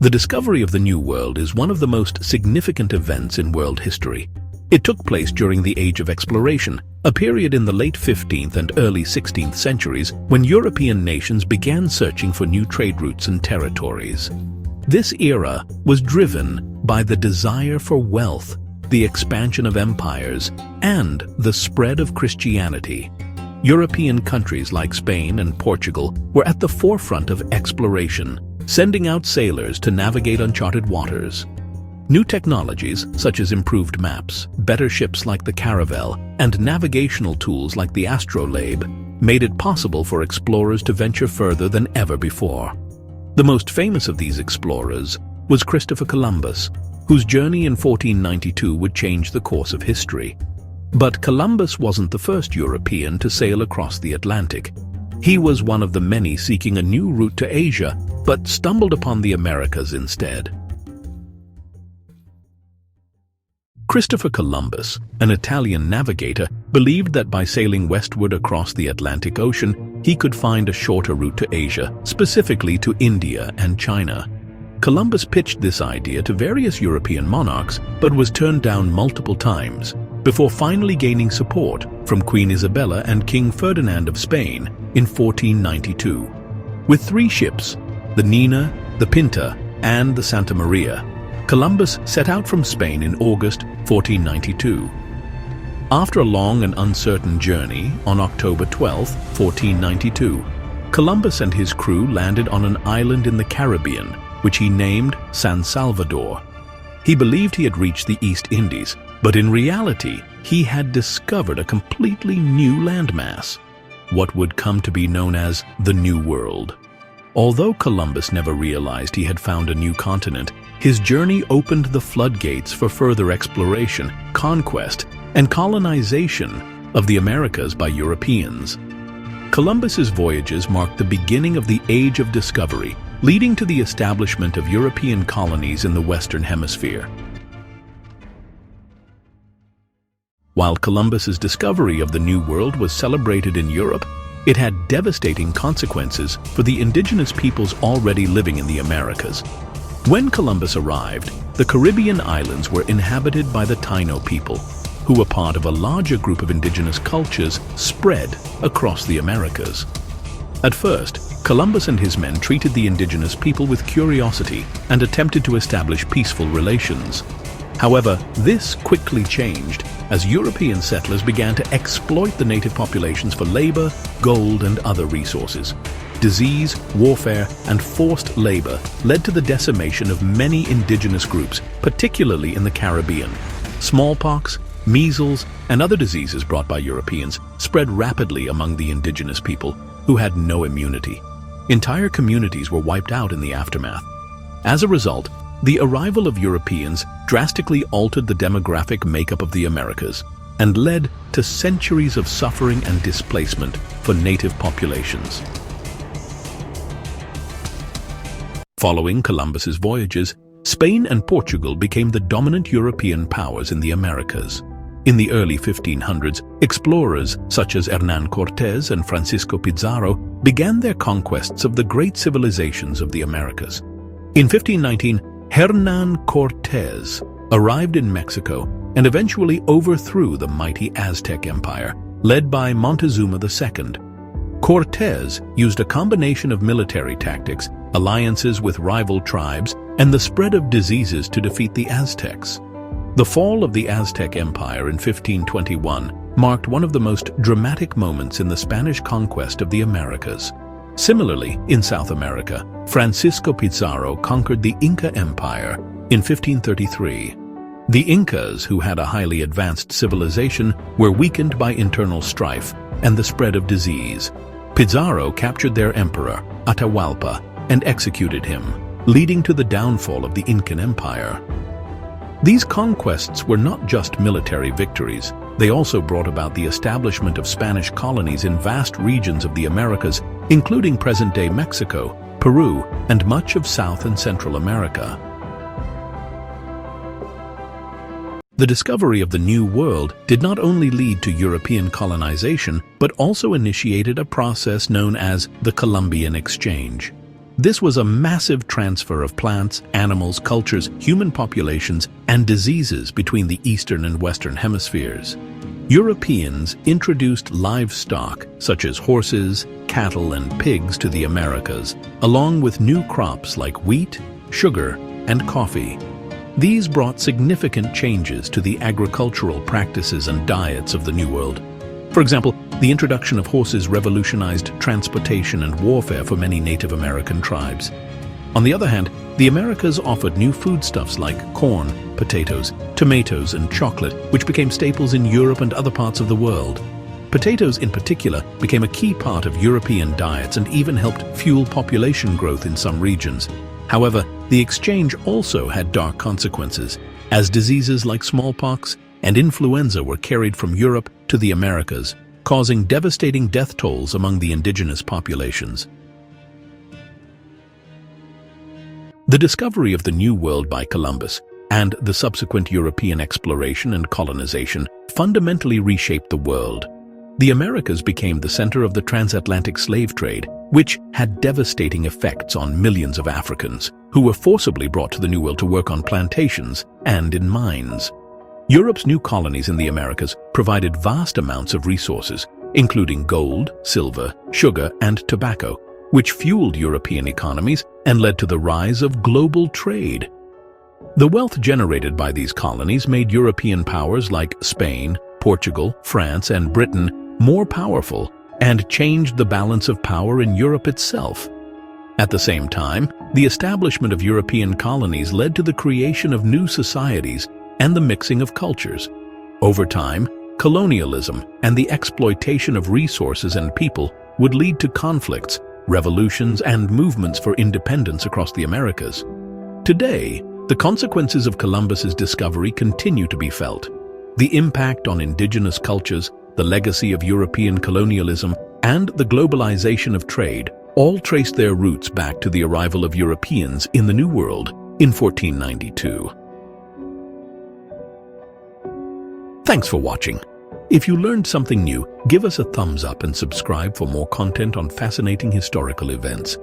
The discovery of the New World is one of the most significant events in world history. It took place during the Age of Exploration, a period in the late 15th and early 16th centuries when European nations began searching for new trade routes and territories. This era was driven by the desire for wealth, the expansion of empires, and the spread of Christianity. European countries like Spain and Portugal were at the forefront of exploration, sending out sailors to navigate uncharted waters. New technologies, such as improved maps, better ships like the caravel, and navigational tools like the astrolabe, made it possible for explorers to venture further than ever before. The most famous of these explorers was Christopher Columbus, whose journey in 1492 would change the course of history. But Columbus wasn't the first European to sail across the Atlantic. He was one of the many seeking a new route to Asia, but stumbled upon the Americas instead. Christopher Columbus, an Italian navigator, believed that by sailing westward across the Atlantic Ocean, he could find a shorter route to Asia, specifically to India and China. Columbus pitched this idea to various European monarchs, but was turned down multiple times, before finally gaining support from Queen Isabella and King Ferdinand of Spain in 1492. With 3 ships, the Nina, the Pinta, and the Santa Maria, Columbus set out from Spain in August 1492. After a long and uncertain journey, on October 12, 1492, Columbus and his crew landed on an island in the Caribbean, which he named San Salvador. He believed he had reached the East Indies, but in reality, he had discovered a completely new landmass, what would come to be known as the New World. Although Columbus never realized he had found a new continent, his journey opened the floodgates for further exploration, conquest, and colonization of the Americas by Europeans. Columbus's voyages marked the beginning of the Age of Discovery, leading to the establishment of European colonies in the Western Hemisphere. While Columbus's discovery of the New World was celebrated in Europe, it had devastating consequences for the indigenous peoples already living in the Americas. When Columbus arrived, the Caribbean islands were inhabited by the Taino people, who were part of a larger group of indigenous cultures spread across the Americas. At first, Columbus and his men treated the indigenous people with curiosity and attempted to establish peaceful relations. However, this quickly changed as European settlers began to exploit the native populations for labor, gold, and other resources. Disease, warfare, and forced labor led to the decimation of many indigenous groups, particularly in the Caribbean. Smallpox, measles, and other diseases brought by Europeans spread rapidly among the indigenous people, who had no immunity. Entire communities were wiped out in the aftermath. As a result, the arrival of Europeans drastically altered the demographic makeup of the Americas and led to centuries of suffering and displacement for native populations. Following Columbus's voyages, Spain and Portugal became the dominant European powers in the Americas. In the early 1500s, explorers such as Hernán Cortés and Francisco Pizarro began their conquests of the great civilizations of the Americas. In 1519, Hernán Cortés arrived in Mexico and eventually overthrew the mighty Aztec Empire, led by Montezuma II. Cortés used a combination of military tactics, alliances with rival tribes, and the spread of diseases to defeat the Aztecs. The fall of the Aztec Empire in 1521 marked one of the most dramatic moments in the Spanish conquest of the Americas. Similarly, in South America, Francisco Pizarro conquered the Inca Empire in 1533. The Incas, who had a highly advanced civilization, were weakened by internal strife and the spread of disease. Pizarro captured their emperor, Atahualpa, and executed him, leading to the downfall of the Incan Empire. These conquests were not just military victories. They also brought about the establishment of Spanish colonies in vast regions of the Americas, including present-day Mexico, Peru, and much of South and Central America. The discovery of the New World did not only lead to European colonization, but also initiated a process known as the Colombian Exchange. This was a massive transfer of plants, animals, cultures, human populations, and diseases between the Eastern and Western hemispheres. Europeans introduced livestock, such as horses, cattle, and pigs to the Americas, along with new crops like wheat, sugar, and coffee. These brought significant changes to the agricultural practices and diets of the New World. For example, the introduction of horses revolutionized transportation and warfare for many Native American tribes. On the other hand, the Americas offered new foodstuffs like corn, potatoes, tomatoes, and chocolate, which became staples in Europe and other parts of the world. Potatoes, in particular, became a key part of European diets and even helped fuel population growth in some regions. However, the exchange also had dark consequences, as diseases like smallpox and influenza were carried from Europe to the Americas, causing devastating death tolls among the indigenous populations. The discovery of the New World by Columbus and the subsequent European exploration and colonization fundamentally reshaped the world. The Americas became the center of the transatlantic slave trade, which had devastating effects on millions of Africans, who were forcibly brought to the New World to work on plantations and in mines. Europe's new colonies in the Americas provided vast amounts of resources, including gold, silver, sugar, and tobacco, which fueled European economies and led to the rise of global trade. The wealth generated by these colonies made European powers like Spain, Portugal, France, and Britain more powerful and changed the balance of power in Europe itself. At the same time, the establishment of European colonies led to the creation of new societies and the mixing of cultures. Over time, colonialism and the exploitation of resources and people would lead to conflicts, revolutions, and movements for independence across the Americas. Today, the consequences of Columbus's discovery continue to be felt. The impact on indigenous cultures, the legacy of European colonialism, and the globalization of trade all trace their roots back to the arrival of Europeans in the New World in 1492. Thanks for watching. If you learned something new, give us a thumbs up and subscribe for more content on fascinating historical events.